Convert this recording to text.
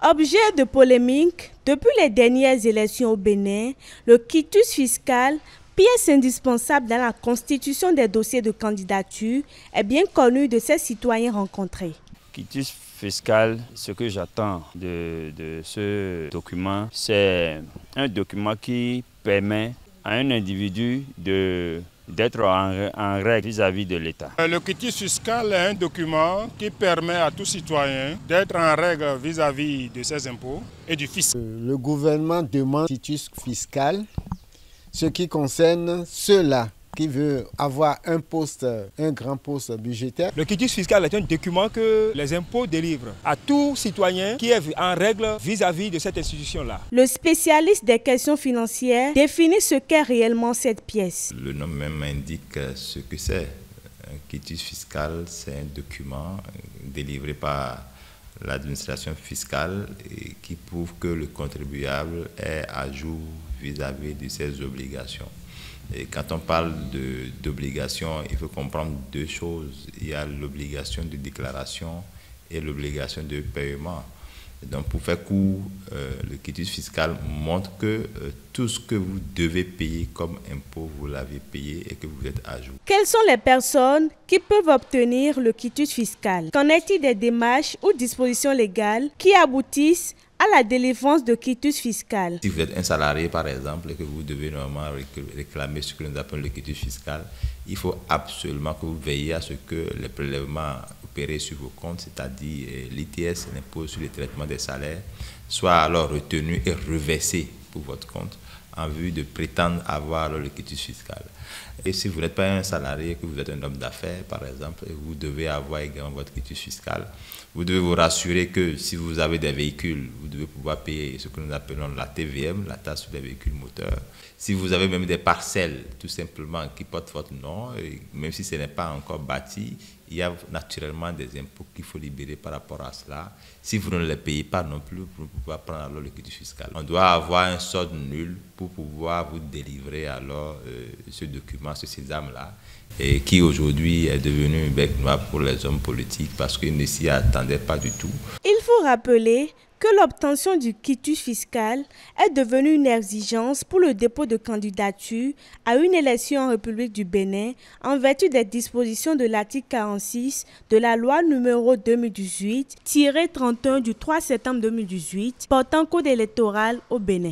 Objet de polémique, depuis les dernières élections au Bénin, le quitus fiscal, pièce indispensable dans la constitution des dossiers de candidature, est bien connu de ses citoyens rencontrés. Quitus fiscal, ce que j'attends de ce document, c'est un document qui permet à un individu d'être en règle vis-à-vis de l'État. Le quitus fiscal est un document qui permet à tout citoyen d'être en règle vis-à-vis de ses impôts et du fisc. Le gouvernement demande quitus fiscal, ce qui concerne ceux-là qui veulent avoir un grand poste budgétaire. Le quitus fiscal est un document que les impôts délivrent à tout citoyen qui est en règle vis-à-vis de cette institution-là. Le spécialiste des questions financières définit ce qu'est réellement cette pièce. Le nom même indique ce que c'est. Un quitus fiscal, c'est un document délivré par l'administration fiscale et qui prouve que le contribuable est à jour vis-à-vis de ses obligations. Et quand on parle d'obligation, il faut comprendre deux choses. Il y a l'obligation de déclaration et l'obligation de paiement. Donc pour faire court, le quitus fiscal montre que tout ce que vous devez payer comme impôt, vous l'avez payé et que vous êtes à jour. Quelles sont les personnes qui peuvent obtenir le quitus fiscal? Qu'en est-il des démarches ou dispositions légales qui aboutissent à la délivrance de quitus fiscal? Si vous êtes un salarié, par exemple, et que vous devez normalement réclamer ce que nous appelons le quitus fiscal, il faut absolument que vous veillez à ce que les prélèvements opérés sur vos comptes, c'est-à-dire l'ITS, l'impôt sur le traitement des salaires, soient alors retenus et reversés pour votre compte en vue de prétendre avoir le quitus fiscal. Et si vous n'êtes pas un salarié, que vous êtes un homme d'affaires, par exemple, et vous devez avoir également votre quitus fiscal, vous devez vous rassurer que si vous avez des véhicules, vous devez pouvoir payer ce que nous appelons la TVM, la taxe sur les véhicules moteurs. Si vous avez même des parcelles, tout simplement, qui portent votre nom, et même si ce n'est pas encore bâti, il y a naturellement des impôts qu'il faut libérer par rapport à cela. Si vous ne les payez pas non plus, vous ne pouvez pas prendre alors le quitus fiscal. On doit avoir un solde nul pour pouvoir vous délivrer alors ce document, ce sésame-là, et qui aujourd'hui est devenu un bec noir pour les hommes politiques parce qu'ils ne s'y attendaient pas du tout. Il faut rappeler que l'obtention du quitus fiscal est devenue une exigence pour le dépôt de candidature à une élection en République du Bénin en vertu des dispositions de l'article 46 de la loi numéro 2018-31 du 3 septembre 2018 portant code électoral au Bénin.